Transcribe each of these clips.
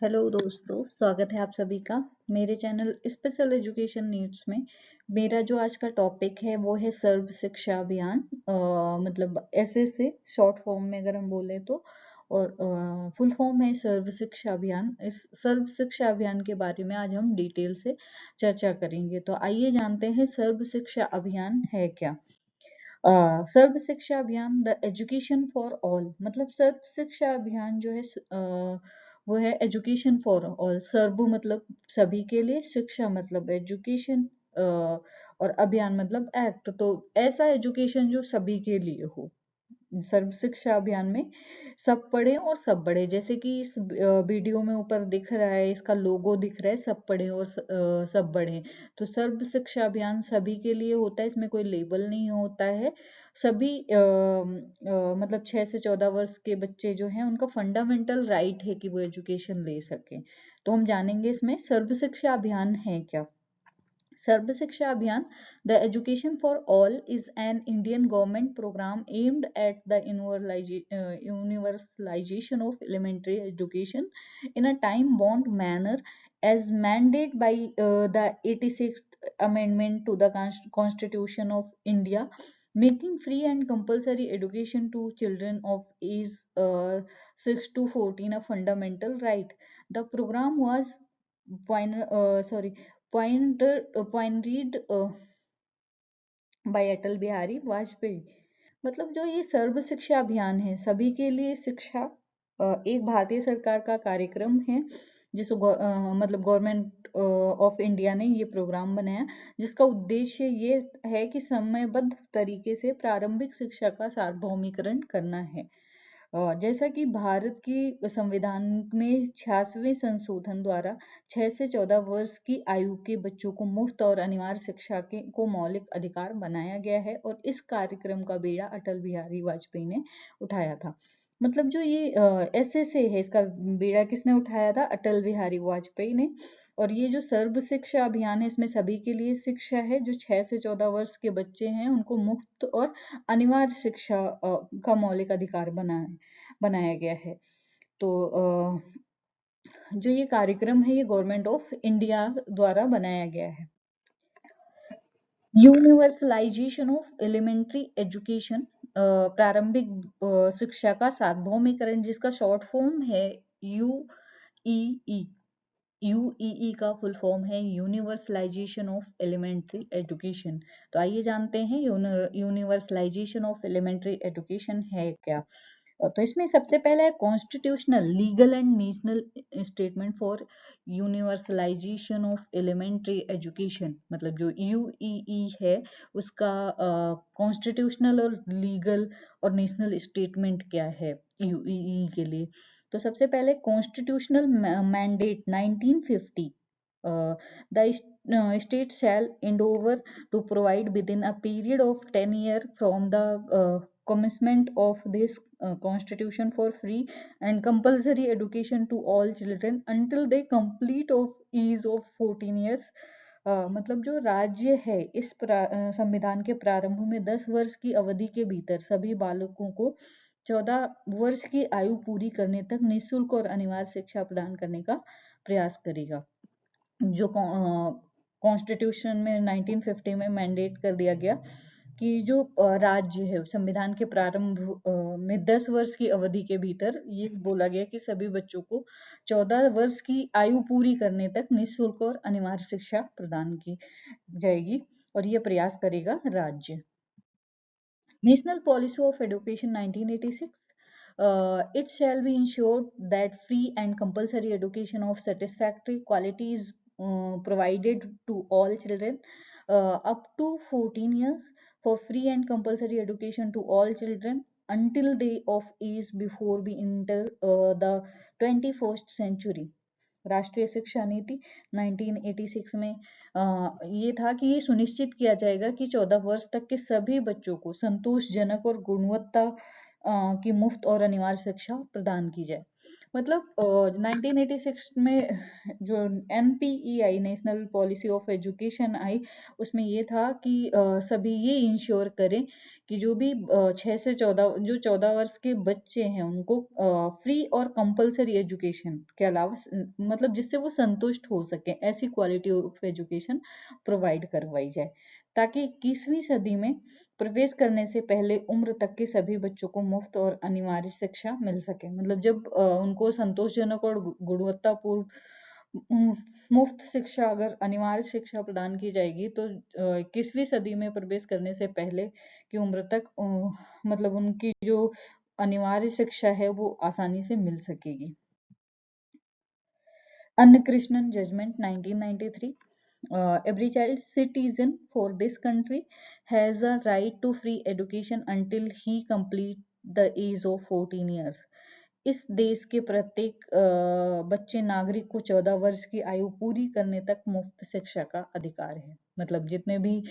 Hello दोस्तों, स्वागत है आप सभी का मेरे चैनल स्पेशल एजुकेशन नीड्स में। मेरा जो आज का टॉपिक है वो है सर्व शिक्षा अभियान, मतलब ऐसे से शॉर्ट फॉर्म में अगर हम बोले तो, और फुल फॉर्म है सर्व शिक्षा अभियान। इस सर्व शिक्षा अभियान के बारे में आज हम डिटेल से चर्चा करेंगे। तो आइए जानते हैं सर्व शिक्षा अभियान है क्या। सर्व शिक्षा अभियान द एजुकेशन फॉर ऑल, मतलब सर्व शिक्षा अभियान जो है वो है एजुकेशन फॉर ऑल। सर्व मतलब सभी के लिए, शिक्षा मतलब एजुकेशन, और अभियान मतलब एक्ट। तो ऐसा एजुकेशन जो सभी के लिए हो। सर्व शिक्षा अभियान में सब पढ़े और सब बढ़े, जैसे कि इस वीडियो में ऊपर दिख रहा है, इसका लोगो दिख रहा है, सब पढ़े और सब बढ़े। तो सर्व शिक्षा अभियान सभी के लिए होता है, इसमें कोई लेबल नहीं होता है। सभी मतलब 6 से 14 वर्ष के बच्चे जो हैं उनका फंडामेंटल राइट है कि वो एजुकेशन ले सकें। तो हम जानेंगे इसमें सर्व शिक्षा अभियान है क्या। सर्व शिक्षा अभियान, the education for all, is an Indian government program aimed at the universalization of elementary education in a time-bound manner, as mandated by the 86th Amendment to the Constitution of India, making free and compulsory education to children of age 6 to 14 a fundamental right. The program was pioneered by Atal Bihari Vajpayee. मतलब जो ये सर्व शिक्षा अभियान है, सभी के लिए शिक्षा, एक भारतीय सरकार का कार्यक्रम है जिसको मतलब गवर्नमेंट ऑफ इंडिया ने ये प्रोग्राम बनाया, जिसका उद्देश्य ये है कि समयबद्ध तरीके से प्रारंभिक शिक्षा का सार्वभौमिकरण करना है। जैसा कि भारत की संविधान में 86वें संशोधन द्वारा 6 से 14 वर्ष की आयु के बच्चों को मुफ्त और अनिवार्य शिक्षा के को मौलिक अधिकार बनाया गया है, और इस कार्यक्रम का बेड़ा अटल बिहारी वाजपेयी ने उठाया था। मतलब जो ये एसएसए है, इसका बेड़ा किसने उठाया था? अटल बिहारी वाजपेयी ने। और ये जो सर्व शिक्षा अभियान है, इसमें सभी के लिए शिक्षा है। जो 6 से 14 वर्ष के बच्चे हैं उनको मुफ्त और अनिवार्य शिक्षा का मौलिक अधिकार बनाया गया है। तो जो ये कार्यक्रम है ये गवर्नमेंट ऑफ इंडिया द्वारा बनाया गया है। यूनिवर्सलाइजेशन ऑफ एलिमेंट्री एजुकेशन, प्रारंभिक शिक्षा का सार्वभौमिकरण, जिसका शॉर्ट फॉर्म है यूईई। यूईई का फुल फॉर्म है यूनिवर्सलाइजेशन ऑफ एलिमेंट्री एजुकेशन। तो आइए जानते हैं यूनिवर्सलाइजेशन ऑफ एलिमेंट्री एजुकेशन है क्या। तो इसमें सबसे पहला है constitutional, legal and national statement for universalisation of elementary education. मतलब जो यूईई है उसका कॉन्स्टिट्यूशनल और लीगल और नेशनल स्टेटमेंट क्या है यूईई के लिए। तो सबसे पहले constitutional mandate 1950, the state shall endeavor to provide within a period of 10 years from the commencement of this constitution for free and compulsory education to all children until they complete of age of 14 years। मतलब जो राज्य है इस संविधान के प्रारंभ में 10 वर्ष की अवधि के भीतर सभी बालकों को 14 वर्ष की आयु पूरी करने तक निःशुल्क और अनिवार्य शिक्षा प्रदान करने का प्रयास करेगा। जो कॉन्स्टिट्यूशन में 1950 में मैंडेट कर दिया गया कि जो राज्य है संविधान के प्रारंभ में 10 वर्ष की अवधि के भीतर ये बोला गया कि सभी बच्चों को 14 वर्ष की आयु पूरी करने तक निःशुल्क और अनिवार्य शिक्षा प्रदान की जाएगी, और ये प्रयास करेगा राज्य। National policy of education 1986, it shall be ensured that free and compulsory education of satisfactory quality is provided to all children up to 14 years, for free and compulsory education to all children until they of age before we enter the 21st century। राष्ट्रीय शिक्षा नीति 1986 में ये था कि ये सुनिश्चित किया जाएगा कि 14 वर्ष तक के सभी बच्चों को संतोषजनक और गुणवत्ता की मुफ्त और अनिवार्य शिक्षा प्रदान की जाए। मतलब 1986 में जो NPE national policy of education I, उसमें ये था कि सभी ये इंश्योर करें कि जो भी 14 वर्ष के बच्चे हैं उनको फ्री और कंपलसरी एजुकेशन के अलावा मतलब जिससे वो संतुष्ट हो सके, ऐसी क्वालिटी ऑफ एजुकेशन प्रोवाइड करवाई जाए, ताकि 21वीं सदी में प्रवेश करने से पहले उम्र तक के सभी बच्चों को मुफ्त और अनिवार्य शिक्षा मिल सके। मतलब जब उनको संतोषजनक और गुणवत्तापूर्ण उम, मुफ्त शिक्षा, अगर अनिवार्य शिक्षा प्रदान की जाएगी, तो 21वीं सदी में प्रवेश करने से पहले की उम्र तक मतलब उनकी जो अनिवार्य शिक्षा है वो आसानी से मिल सकेगी। Unquestioned Judgment 1993. Every child citizen for this country has a right to free education until he complete the age of 14 years. इस देश के प्रत्येक बच्चे नागरिक को 14 वर्ष की आयु पूरी करने तक मुफ्त शिक्षा का अधिकार है। मतलब जितने भी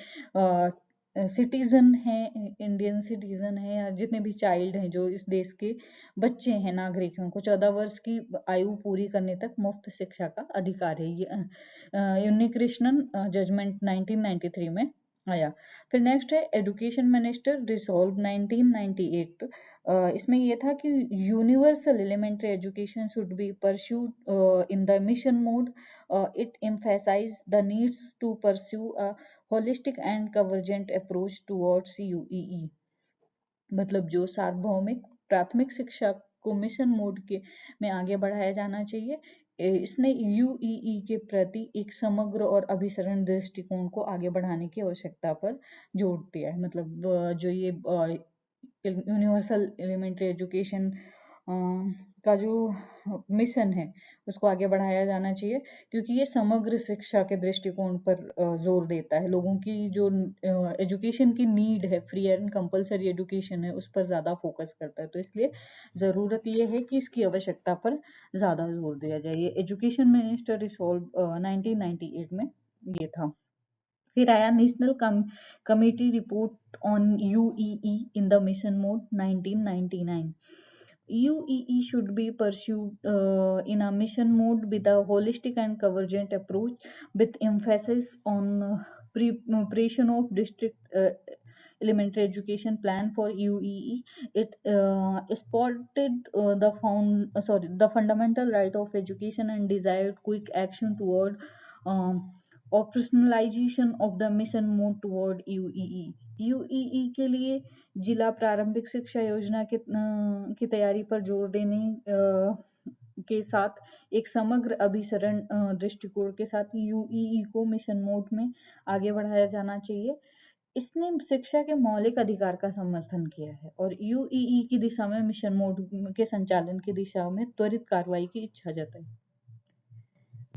सिटीजन हैं, इंडियन सिटीजन हैं, या जितने भी चाइल्ड हैं जो इस देश के बच्चे हैं, नागरिक हैं, उनको 14 वर्ष की आयु पूरी करने तक मुफ्त शिक्षा का अधिकार है। ये यूनिकृष्णन जजमेंट 1993 में आया। फिर नेक्स्ट है एजुकेशन मिनिस्टर रिसॉल्व 1998। इसमें ये था कि universal elementary education should be pursued in the mission mode. It emphasized the needs to pursue a holistic and convergent approach towards UEE। मतलब जो सार्वभौमिक प्राथमिक शिक्षा को मिशन मोड के में आगे बढ़ाया जाना चाहिए। इसने यूईई के प्रति एक समग्र और अभिसरण दृष्टिकोण को आगे बढ़ाने की आवश्यकता पर जोर दिया है। मतलब जो ये यूनिवर्सल एलिमेंट्री एजुकेशन का जो मिशन है उसको आगे बढ़ाया जाना चाहिए, क्योंकि ये समग्र शिक्षा के दृष्टिकोण पर जोर देता है। लोगों की जो एजुकेशन की नीड है, फ्री एंड कंपलसरी एजुकेशन है, उस पर ज़्यादा फोकस करता है। तो इसलिए ज़रूरत ये है कि इसकी आवश्यकता पर ज़्यादा जोर दिया जाए। ये एजुकेशन मिनिस्टर रिसॉल्व 1998 में ये था। फिर आया national committee report on UEE in the mission mode 1999। UEE should be pursued in a mission mode with a holistic and convergent approach, with emphasis on preparation of district elementary education plan for UEE. It spotted the fundamental right of education and desired quick action toward um, operationalization of the mission mode toward UEE। यूईई के लिए जिला प्रारंभिक शिक्षा योजना की तैयारी पर जोर देने के साथ एक समग्र अभिसरण दृष्टिकोण के साथ यूईई को मिशन मोड में आगे बढ़ाया जाना चाहिए। इसने शिक्षा के मौलिक अधिकार का समर्थन किया है और यूईई की दिशा में मिशन मोड के संचालन की दिशा में त्वरित कार्रवाई की इच्छा जताई।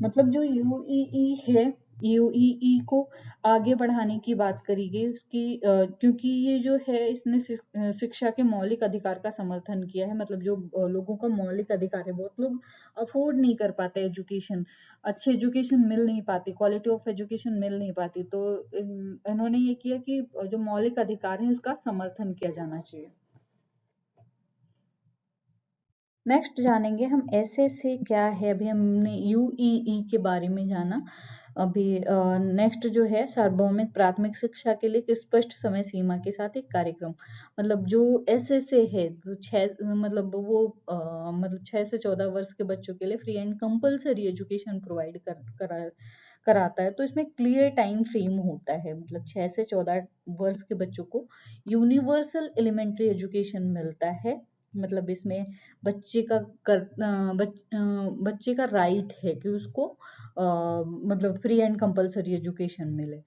मतलब जो यूईई है, यूईई को आगे बढ़ाने की बात करी गई उसकी, क्योंकि ये जो है इसने शिक्षा के मौलिक अधिकार का समर्थन किया है। मतलब जो लोगों का मौलिक अधिकार है, बहुत लोग अफोर्ड नहीं कर पाते एजुकेशन, अच्छी एजुकेशन मिल नहीं पाती, क्वालिटी ऑफ एजुकेशन मिल नहीं पाती, तो इन्होंने ये किया कि जो मौलिक अधिकार है उसका समर्थन किया जाना चाहिए। नेक्स्ट जानेंगे हम एसएसए क्या है। अभी हमने यूईई के बारे में जाना। अभी नेक्स्ट जो है सार्वभौमिक प्राथमिक शिक्षा के लिए एक स्पष्ट समय सीमा के साथ एक कार्यक्रम। मतलब जो एसएसए है जो मतलब वो मतलब 6 से 14 वर्ष के बच्चों के लिए free and compulsory education provide कराता है। तो इसमें क्लियर टाइम फ्रेम होता है। मतलब 6 से 14 वर्ष के बच्चों को यूनिवर्सल एलिमेंट्री एजुकेशन मिलता है। मतलब इसमें बच्चे का बच्चे का राइट है कि उसको मतलब फ्री एंड कंपलसरी एजुकेशन मिले।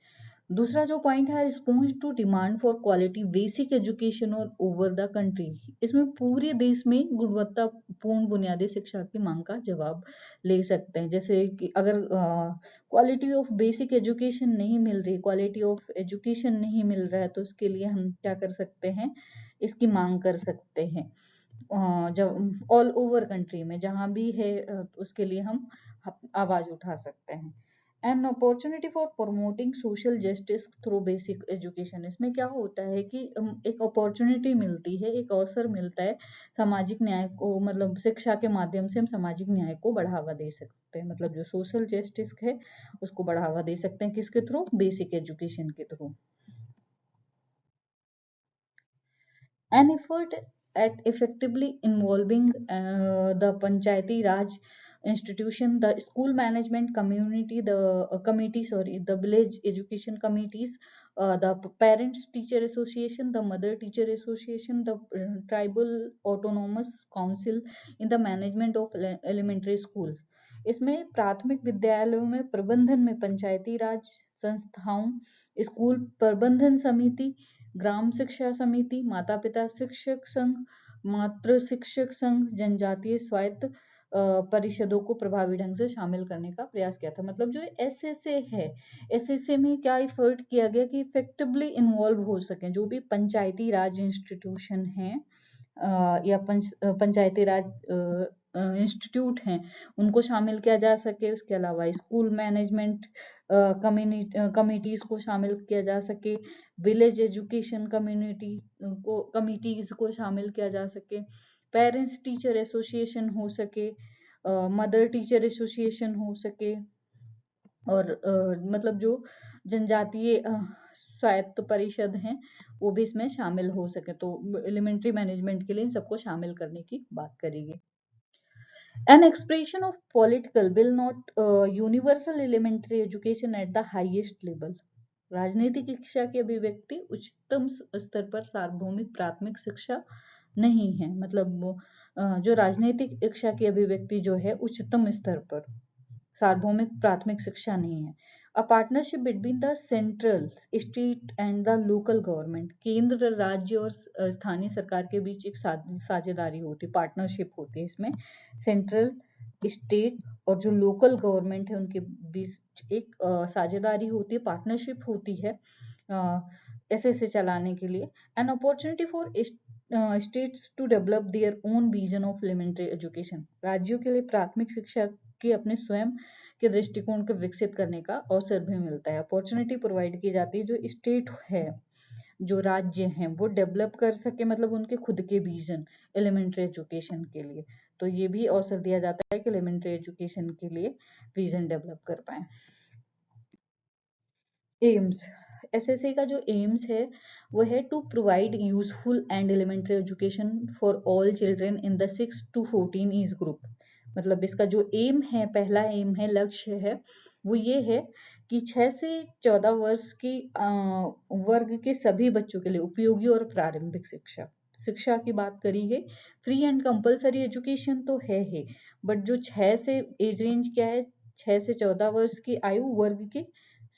दूसरा जो पॉइंट है, response to demand for quality basic education और ओवर द कंट्री। इसमें पूरे देश में गुणवत्तापूर्ण बुनियादी शिक्षा की मांग का जवाब ले सकते हैं। जैसे कि अगर क्वालिटी ऑफ बेसिक एजुकेशन नहीं मिल रही, क्वालिटी ऑफ एजुकेशन नहीं मिल रहा है, तो उसके लिए हम क्या कर सकते हैं, इसकी मांग कर सकते हैं। जब ऑल ओवर कंट्री में जहाँ भी है उसके लिए हम आवाज उठा सकते हैं। N opportunity for promoting social justice through basic education. इसमें क्या होता है कि एक अपॉर्चुनिटी मिलती है, एक अवसर मिलता है सामाजिक न्याय को, मतलब शिक्षा के माध्यम से हम सामाजिक न्याय को बढ़ावा दे सकते हैं, मतलब जो सोशल जस्टिस है उसको बढ़ावा दे सकते हैं, किसके थ्रू? बेसिक एजुकेशन के through. An effort at effectively involving the Panchayati Raj institution, the school management community, the village education committees, the parents teacher association, the mother teacher association, the tribal autonomous council in the management of elementary schools. इसमें प्राथमिक विद्यालयों में प्रबंधन में पंचायती राज संस्थाओं, school प्रबंधन समिति, ग्राम शिक्षा समिति, माता पिता शिक्षक संघ, मातृ शिक्षक संघ, जनजातीय स्वायत्त परिषदों को प्रभावी ढंग से शामिल करने का प्रयास किया था। मतलब जो एसएसए है, एसएसए में क्या एफर्ट किया गया कि इफेक्टिवली इन्वॉल्व हो सके जो भी पंचायती राज इंस्टीट्यूशन है या पंचायती राज इंस्टीट्यूट हैं, उनको शामिल किया जा सके। उसके अलावा स्कूल मैनेजमेंट कमिटीज को शामिल किया जा सके, विलेज एजुकेशन कमिटीज को शामिल किया जा सके, पेरेंट्स टीचर एसोसिएशन हो सके, मदर टीचर एसोसिएशन हो सके, और मतलब जो जनजातीय स्वायत्त परिषद हैं वो भी इसमें शामिल हो सके। तो एलिमेंट्री मैनेजमेंट के लिए इन सबको शामिल करने की बात करेंगे। An expression of political will not universal elementary education at the highest level. राजनीतिक शिक्षा की अभिव्यक्ति उच्चतम स्तर पर सार्वभौमिक प्राथमिक शिक्षा नहीं है। मतलब जो राजनीतिक शिक्षा की अभिव्यक्ति जो है उच्चतम स्तर पर सार्वभौमिक प्राथमिक शिक्षा नहीं है। A partnership between the central state and the local government, केंद्र राज्य और स्थानीय सरकार के बीच एक साझेदारी होती, पार्टनरशिप होती है। इसमें सेंट्रल स्टेट और जो लोकल गवर्नमेंट है उनके बीच एक साझेदारी होती है, पार्टनरशिप होती है ऐसे चलाने के लिए। An opportunity for states to develop their own vision of elementary education, राज्यों के लिए प्राथमिक शिक्षा के अपने स्वयं के दृष्टिकोण को विकसित करने का अवसर भी मिलता है। अपॉर्चुनिटी प्रोवाइड की जाती है जो स्टेट है, जो राज्य हैं वो डेवलप कर सके, मतलब उनके खुद के विजन एलिमेंट्री एजुकेशन के लिए। तो ये भी अवसर दिया जाता है कि एलिमेंट्री एजुकेशन के लिए विजन डेवलप कर पाए। एम्स, एसएसए का जो एम्स है वो है to provide useful and elementary education for all children in the 6 to 14 age group. मतलब इसका जो एम है, पहला एम है, लक्ष्य है, वो ये है कि 6 से 14 वर्ष की वर्ग के सभी बच्चों के लिए उपयोगी और प्रारंभिक शिक्षा की बात करी है। फ्री एंड कंपलसरी एजुकेशन तो है ही, बट जो 6 से एज रेंज क्या है, 6 से 14 वर्ष की आयु वर्ग के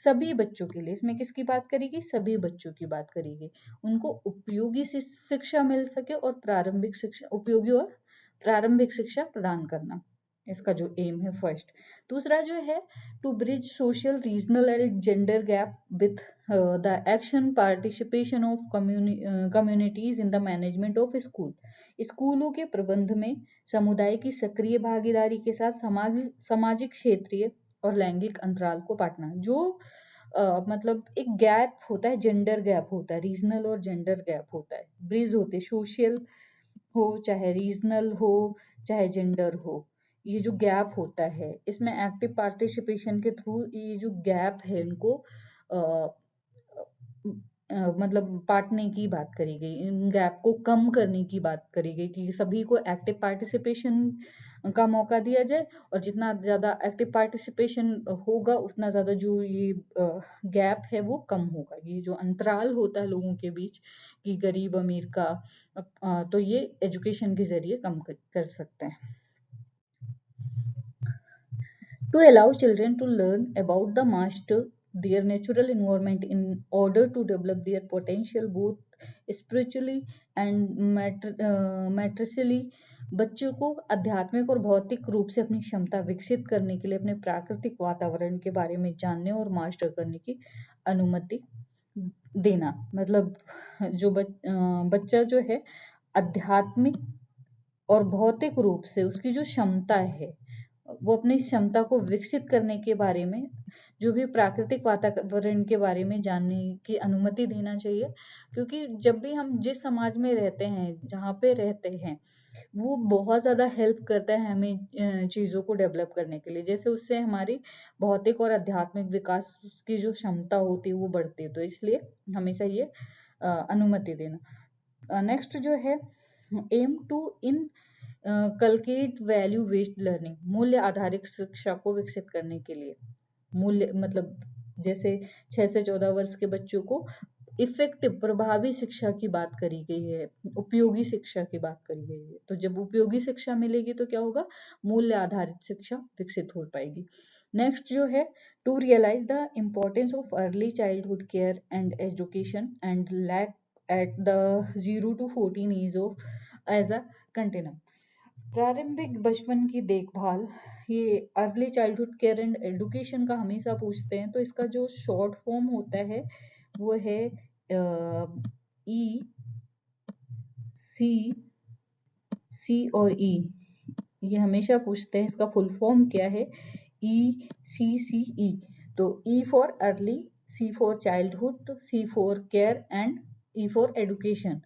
सभी बच्चों के लिए, इसमें किसकी बात करेगी? सभी बच्चों की बात करेगी। उनको उपयोगी शिक्षा मिल सके और प्रारंभिक शिक्षा, उपयोगी और प्रारंभिक शिक्षा प्रदान करना, इसका जो एम है फर्स्ट। दूसरा जो है to bridge social regional and gender gap with the action participation of communities in the management of school. स्कूलों के प्रबंध में समुदाय की सक्रिय भागीदारी के साथ सामाजिक, क्षेत्रीय और लैंगिक अंतराल को पाटना। जो मतलब एक गैप होता है, जेंडर गैप होता है, रीजनल और जेंडर गैप होता है, ब्रिज होते, सोशल हो चाहे रीजनल हो चाहे जेंडर हो, ये जो गैप होता है इसमें एक्टिव पार्टिसिपेशन के थ्रू ये जो गैप है इनको मतलब पाटने की बात करी गई, इन गैप को कम करने की बात करी गई कि सभी को एक्टिव पार्टिसिपेशन का मौका दिया जाए, और जितना ज़्यादा एक्टिव पार्टिसिपेशन होगा उतना ज़्यादा जो ये गैप है वो कम होगा, ये जो अंतराल होता है लोगों के बीच कि गरीब अमीर का, तो ये एजुकेशन के ज़रिए कम कर सकते हैं। To allow children to learn about the master, their natural environment in order to develop their potential both spiritually and materially, बच्चों को आध्यात्मिक और भौतिक रूप से अपनी क्षमता विकसित करने के लिए अपने प्राकृतिक वातावरण के बारे में जानने और मास्टर करने की अनुमति देना। मतलब जो बच्चा जो है आध्यात्मिक और भौतिक रूप से उसकी जो क्षमता है वो अपनी क्षमता को विकसित करने के बारे में जो भी प्राकृतिक वातावरण के बारे में जानने की अनुमति देना चाहिए, क्योंकि जब भी हम जिस समाज में रहते हैं, जहाँ पे रहते हैं, वो बहुत ज़्यादा हेल्प करता है हमें चीज़ों को डेवलप करने के लिए। जैसे उससे हमारी भौतिक और आध्यात्मिक विकास की जो क्षमता होती है वो बढ़ती है, तो इसलिए हमेशा ये अनुमति देना। नेक्स्ट जो है, aim to inculcate value based learning, मूल्य आधारित शिक्षा को विकसित करने के लिए। मूल्य मतलब जैसे 6 से 14 वर्ष के बच्चों को इफेक्टिव प्रभावी शिक्षा की बात करी गई है, उपयोगी शिक्षा की बात करी गई है। तो जब उपयोगी शिक्षा मिलेगी तो क्या होगा, मूल्य आधारित शिक्षा विकसित हो पाएगी। नेक्स्ट जो है, to realise the importance of early childhood care and education and lack at the 0 to 14 age of age a continuum. प्रारंभिक बचपन की देखभाल, ये early childhood care and education का हमेशा पूछते हैं, तो इसका जो शॉर्ट फॉर्म होता है वो है सी और ई, ये हमेशा पूछते हैं इसका फुल फॉर्म क्या है, ECCE। तो E for early, C for childhood, C for care and E for education.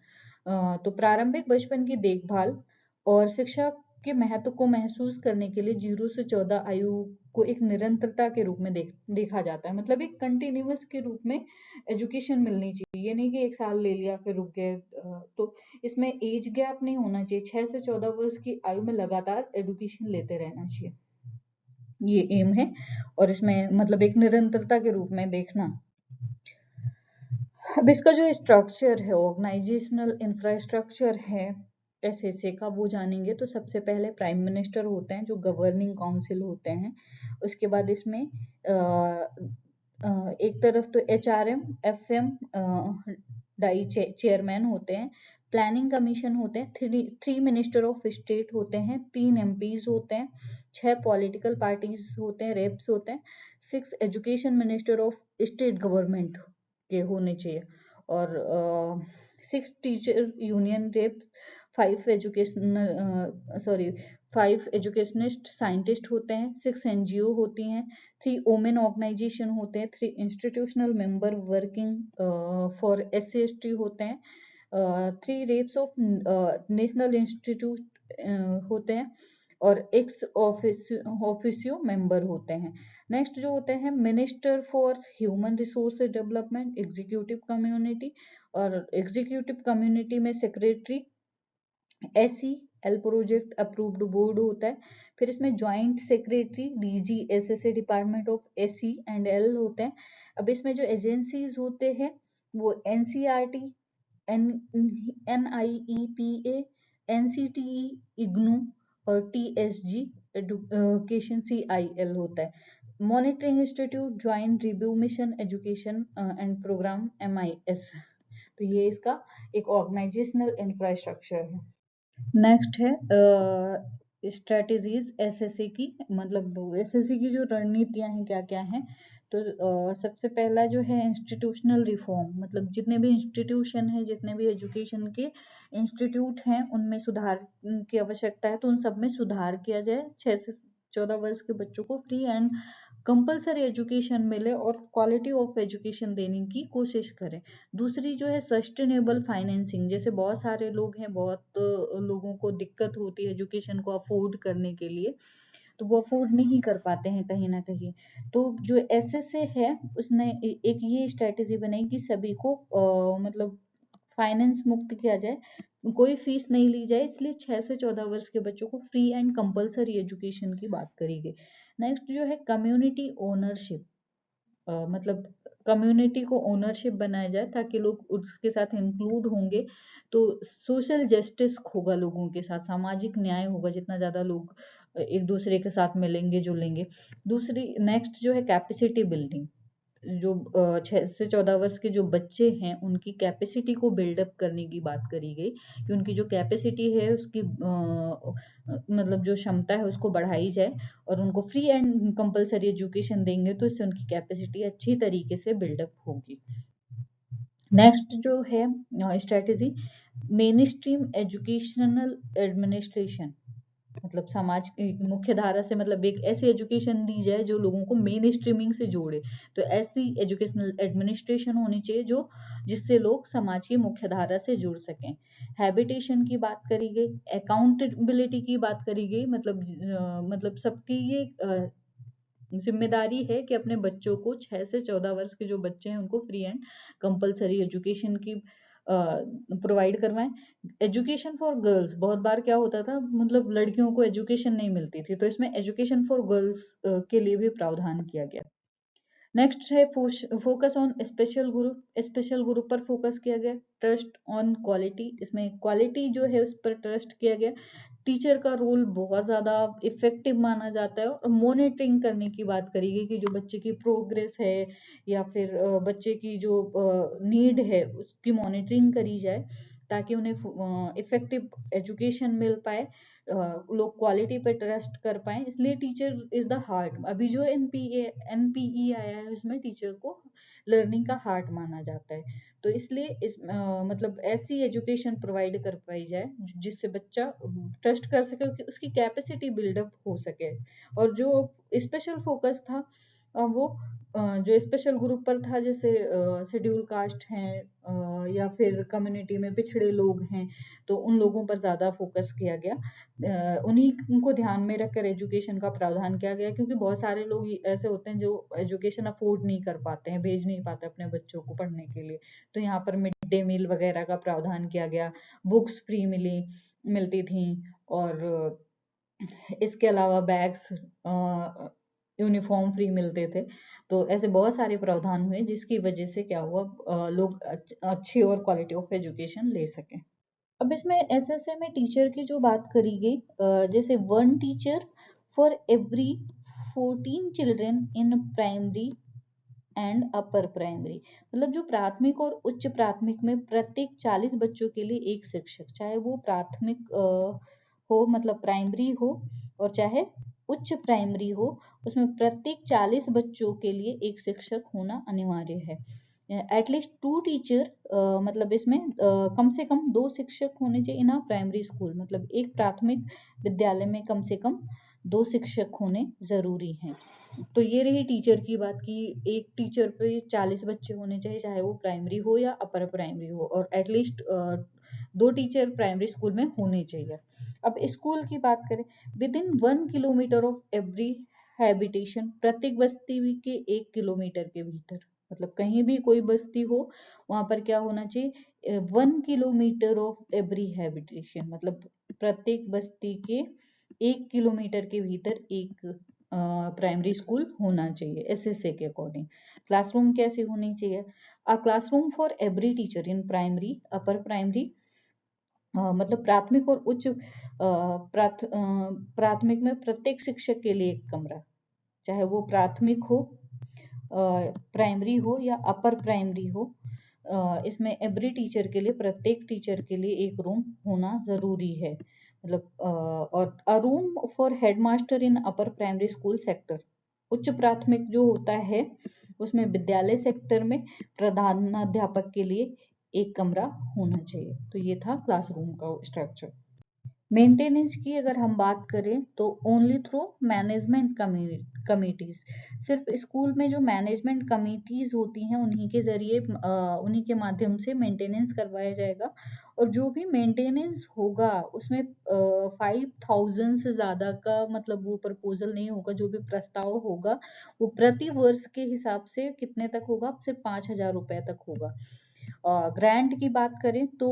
तो प्रारंभिक बचपन की देखभाल और शिक्षा के महत्व को महसूस करने के लिए 0 से 14 आयु को एक निरंतरता के रूप में देखा जाता है, मतलब एक कंटिन्यूअस के रूप में एजुकेशन मिलनी चाहिए। ये नहीं कि एक साल ले लिया फिर रुक गए। तो इसमें एज गैप नहीं होना चाहिए, 6 से 14 वर्ष की आयु में लगातार एजुकेशन लेते रहना चाहिए, ये एम है। और इसमें मतलब एक निरंतरता के रूप में देखना। अब इसका जो स्ट्रक्चर है, ऑर्गेनाइजेशनल इंफ्रास्ट्रक्चर है एसएसए का, वो जानेंगे। तो सबसे पहले प्राइम मिनिस्टर होते हैं जो गवर्निंग काउंसिल होते हैं। उसके बाद इसमें एक तरफ तो एचआरएम, एफएम, डाई चेयरमैन होते हैं, प्लानिंग कमीशन होते हैं, थ्री मिनिस्टर ऑफ स्टेट होते हैं, 3 एमपीज होते हैं, 6 पॉलिटिकल पार्टीज होते हैं, रेप्स होते हैं, 6 education minister of state government के होने चाहिए, और 6 teacher union reps, 5 educationist scientist होते हैं, 6 एनजीओ होती हैं, 3 वोमेन ऑर्गेनाइजेशन होते हैं, 3 institutional member working for SC/ST होते हैं, 3 रेप्स ऑफ नेशनल इंस्टीट्यूट होते हैं, और एक्स ऑफिसियो मेंबर होते हैं। नेक्स्ट जो होते हैं, minister for human resource development, executive community, और एग्जीक्यूटिव कम्युनिटी में secretary, SEL project approved board होता है। फिर इसमें joint secretary DG SSA department of SE&L होते हैं। अब इसमें जो एजेंसीज होते हैं वो NCERT, NIEPA, NCTE, IGNOU और TSG एजुकेशन CIL होता है। Monitoring institute, joint review mission education and programme MIS। तो ये इसका एक ऑर्गेनाइजेशनल इंफ्रास्ट्रक्चर है। नेक्स्ट है स्ट्रेटेजीज एसएससी की, मतलब एसएससी की जो रणनीतियां हैं क्या क्या हैं। तो सबसे पहला जो है इंस्टीट्यूशनल रिफॉर्म, मतलब जितने भी इंस्टीट्यूशन हैं, जितने भी एजुकेशन के इंस्टीट्यूट हैं, उनमें सुधार की आवश्यकता है, तो उन सब में सुधार किया जाए। 6 से 14 वर्ष के बच्चों को फ्री एंड कंपलसरी एजुकेशन मिले और क्वालिटी ऑफ एजुकेशन देने की कोशिश करें। दूसरी जो है सस्टेनेबल फाइनेंसिंग, जैसे बहुत सारे लोग हैं, बहुत लोगों को दिक्कत होती है एजुकेशन को अफोर्ड करने के लिए, तो वो अफोर्ड नहीं कर पाते हैं कहीं ना कहीं। तो जो एसएसए है उसने एक ये स्ट्रेटेजी बनाई कि सभी को मतलब फाइनेंस मुक्त किया जाए, कोई फीस नहीं ली जाए, इसलिए 6 से 14 वर्ष के बच्चों को फ्री एंड कंपलसरी एजुकेशन की बात करी गई। नेक्स्ट जो है कम्युनिटी ओनरशिप, मतलब कम्युनिटी को ओनरशिप बनाया जाए ताकि लोग उसके साथ इंक्लूड होंगे, तो सोशल जस्टिस होगा, लोगों के साथ सामाजिक न्याय होगा जितना ज़्यादा लोग एक दूसरे के साथ मिलेंगे जुलेंगे। दूसरी नेक्स्ट जो है कैपेसिटी बिल्डिंग, जो 6 से 14 वर्ष के जो बच्चे हैं उनकी कैपेसिटी को बिल्डअप करने की बात करी गई, कि उनकी जो कैपेसिटी है उसकी मतलब जो क्षमता है उसको बढ़ाई जाए, और उनको फ्री एंड कंपलसरी एजुकेशन देंगे तो इससे उनकी कैपेसिटी अच्छी तरीके से बिल्डअप होगी। नेक्स्ट जो है strategy, main stream educational administration, मतलब समाज की मुख्य धारा से, मतलब एक ऐसी एजुकेशन दी जाए जो लोगों को मेन स्ट्रीमिंग से जोड़े। तो ऐसी एजुकेशनल एडमिनिस्ट्रेशन होनी चाहिए जो जिससे लोग समाज की मुख्य धारा से जुड़ सकें। हैबिटेशन की बात करी गई, अकाउंटेबिलिटी की बात करी गई, मतलब सबकी ये जिम्मेदारी है कि अपने बच्चों को 6 से 14 वर्ष के जो बच्चे हैं उनको फ्री एंड कंपलसरी एजुकेशन की प्रोवाइड करवाएं। एजुकेशन फॉर गर्ल्स, बहुत बार क्या होता था, मतलब लड़कियों को एजुकेशन नहीं मिलती थी, तो इसमें एजुकेशन फॉर गर्ल्स के लिए भी प्रावधान किया गया। नेक्स्ट है फोकस ऑन स्पेशल ग्रुप पर फोकस किया गया। ट्रस्ट ऑन क्वालिटी, इसमें क्वालिटी जो है उस पर ट्रस्ट किया गया। टीचर का रोल बहुत ज़्यादा इफेक्टिव माना जाता है, और मॉनिटरिंग करने की बात करी गई कि जो बच्चे की प्रोग्रेस है या फिर बच्चे की जो नीड है उसकी मॉनिटरिंग करी जाए, ताकि उन्हें इफेक्टिव एजुकेशन मिल पाए, लोग क्वालिटी पे ट्रस्ट कर पाए। इसलिए टीचर इज द हार्ट। अभी जो एनपीई आया है उसमें टीचर को लर्निंग का हार्ट माना जाता है। तो इसलिए मतलब ऐसी एजुकेशन प्रोवाइड कर पाई जाए जिससे बच्चा ट्रस्ट कर सके, उसकी कैपेसिटी बिल्डअप हो सके। और जो स्पेशल फोकस था वो जो स्पेशल ग्रुप पर था, जैसे शेड्यूल कास्ट हैं या फिर कम्युनिटी में पिछड़े लोग हैं, तो उन लोगों पर ज़्यादा फोकस किया गया। उन्हीं को ध्यान में रखकर एजुकेशन का प्रावधान किया गया, क्योंकि बहुत सारे लोग ऐसे होते हैं जो एजुकेशन अफोर्ड नहीं कर पाते हैं, भेज नहीं पाते अपने बच्चों को पढ़ने के लिए। तो यहाँ पर मिड डे मील वगैरह का प्रावधान किया गया, बुक्स फ्री मिलती थी, और इसके अलावा बैग्स, यूनिफॉर्म फ्री मिलते थे। तो ऐसे बहुत सारे प्रावधान हुए जिसकी वजह से क्या हुआ, लोग अच्छी और क्वालिटी ऑफ एजुकेशन ले सकें। अब इसमें एसएसए में टीचर की जो बात करी गई, जैसे one teacher for every 14 children in primary and upper primary, मतलब जो प्राथमिक और उच्च प्राथमिक में प्रत्येक 40 बच्चों के लिए एक शिक्षक, चाहे वो प्राथमिक हो मतलब प्राइमरी हो, और चाहे उच्च प्राइमरी हो, उसमें प्रत्येक 40 बच्चों के लिए एक शिक्षक होना अनिवार्य है। एटलीस्ट 2 टीचर, मतलब इसमें कम से कम 2 शिक्षक होने चाहिए इन अ प्राइमरी स्कूल, मतलब एक प्राथमिक विद्यालय में कम से कम 2 शिक्षक होने जरूरी हैं। तो ये रही टीचर की बात की, एक टीचर पे 40 बच्चे होने चाहिए, चाहे वो प्राइमरी हो या अपर प्राइमरी हो, और एटलीस्ट 2 टीचर प्राइमरी स्कूल में होने चाहिए। अब स्कूल की बात करें, with in 1 kilometre of every habitation, प्रत्येक बस्ती के 1 किलोमीटर के भीतर, मतलब कहीं भी कोई बस्ती हो वहां पर क्या होना चाहिए, 1 किलोमीटर ऑफ एवरी हैबिटेशन, मतलब प्रत्येक बस्ती के 1 किलोमीटर के भीतर एक प्राइमरी स्कूल होना चाहिए एसएसए के अकॉर्डिंग। क्लासरूम कैसी होनी चाहिए, a classroom for every teacher in primary upper primary, मतलब प्राथमिक और उच्च प्राथमिक में प्रत्येक शिक्षक के लिए एक कमरा, चाहे वो प्राथमिक हो, प्राइमरी हो या अपर प्राइमरी हो, इसमें एवरी टीचर के लिए, प्रत्येक टीचर के लिए एक रूम होना जरूरी है। मतलब और अ room for headmaster in upper primary school sector, उच्च प्राथमिक जो होता है उसमें विद्यालय सेक्टर में प्रधानाध्यापक के लिए एक कमरा होना चाहिए। तो ये था क्लासरूम का स्ट्रक्चर। मेंटेनेंस की अगर हम बात करें तो ओनली थ्रू मैनेजमेंट कमिटीज, सिर्फ स्कूल में जो मैनेजमेंट कमिटीज होती हैं उन्हीं के जरिए, उन्हीं के माध्यम से मेंटेनेंस करवाया जाएगा। और जो भी मेंटेनेंस होगा उसमें 5,000 से ज़्यादा का मतलब वो प्रपोजल नहीं होगा, जो भी प्रस्ताव होगा वो प्रति वर्ष के हिसाब से कितने तक होगा, सिर्फ 5,000 रुपये तक होगा। ग्रांट की बात करें तो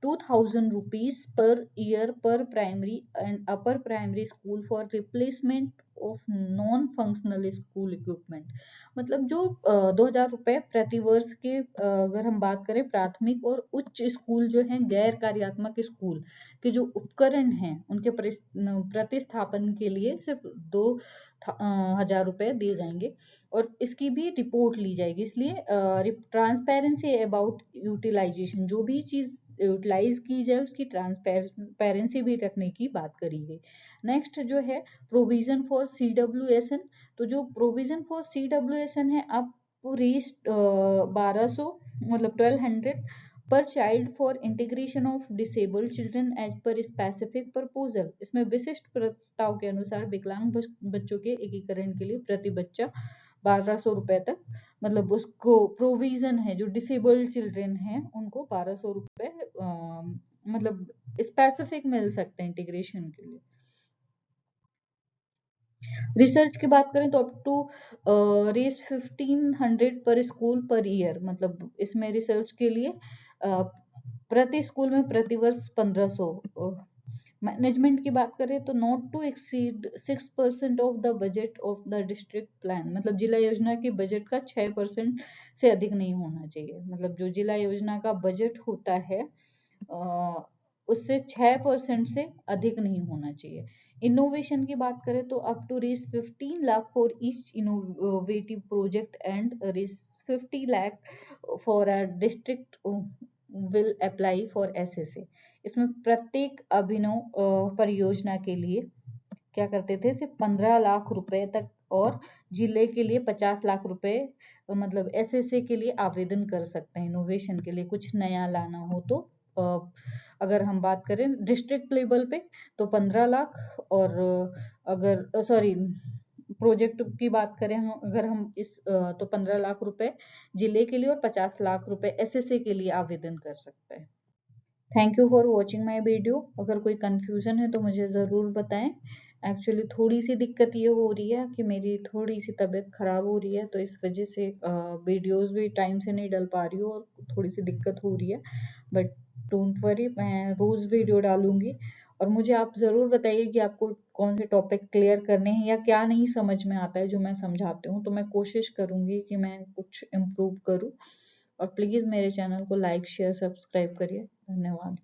2,000 रुपीज पर ईयर पर primary and upper primary school for replacement of non functional school equipment, मतलब जो 2,000 रुपये प्रति वर्ष के, अगर हम बात करें प्राथमिक और उच्च स्कूल जो हैं गैर कार्यात्मक स्कूल के जो उपकरण हैं उनके प्रतिस्थापन के लिए सिर्फ 2,000 रुपये दिए जाएंगे, और इसकी भी रिपोर्ट ली जाएगी। इसलिए ट्रांसपेरेंसी अबाउट यूटिलाइजेशन, जो भी चीज़ यूटिलाइज की जाए उसकी ट्रांसपेरेंसी भी रखने की बात करी गई। नेक्स्ट जो है प्रोविजन फॉर CWSN, तो जो प्रोविजन फॉर CWSN है, आप रेस्ट 1200 मतलब 1200 per child for integration of disabled children as per specific proposal. इसमें विशिष्ट प्रस्ताव के अनुसार विकलांग बच्चों के एकीकरण के लिए प्रति बच्चा 1200 रुपए तक, मतलब उसको प्रोविजन है, जो डिसेबल्ड चिल्ड्रन हैं उनको 1200 रुपए मतलब स्पेसिफिक मिल सकते हैं इंटीग्रेशन के लिए। रिसर्च की बात करें तो अप टू रेस 1500 पर स्कूल पर ईयर, मतलब इसमें रिसर्च के लिए प्रति स्कूल में प्रतिवर्ष 1500। मैनेजमेंट की बात करें तो not to exceed 6% of the budget of the district plan, मतलब जिला योजना के बजट का 6% से अधिक नहीं होना चाहिए। मतलब जो जिला योजना का बजट होता है उससे 6% से अधिक नहीं होना चाहिए। इनोवेशन की बात करें तो up to Rs 15 lakh for each innovative project and Rs 50 lakh for a district will apply for SSA. इसमें प्रत्येक अभिनव परियोजना के लिए क्या करते थे, सिर्फ 15 लाख रुपए तक, और जिले के लिए 50 लाख रुपए, मतलब एसएसए के लिए आवेदन कर सकते हैं इनोवेशन के लिए, कुछ नया लाना हो तो। अगर हम बात करें डिस्ट्रिक्ट लेवल पे तो 15 लाख, और अगर सॉरी प्रोजेक्ट की बात करें हम, अगर हम इस तो 15 लाख रुपए जिले के लिए और 50 लाख रुपए एसएसए के लिए आवेदन कर सकते हैं। Thank you for watching my video. अगर कोई कंफ्यूजन है तो मुझे ज़रूर बताएं। एक्चुअली थोड़ी सी दिक्कत ये हो रही है कि मेरी थोड़ी सी तबीयत ख़राब हो रही है, तो इस वजह से वीडियोस भी टाइम से नहीं डाल पा रही हूँ और थोड़ी सी दिक्कत हो रही है। बट डोंट वरी, मैं रोज़ वीडियो डालूंगी। और मुझे आप ज़रूर बताइए कि आपको कौन से टॉपिक क्लियर करने हैं या क्या नहीं समझ में आता है जो मैं समझाती हूँ, तो मैं कोशिश करूँगी कि मैं कुछ इम्प्रूव करूँ। और प्लीज़ मेरे चैनल को लाइक शेयर सब्सक्राइब करिए। धन्यवाद।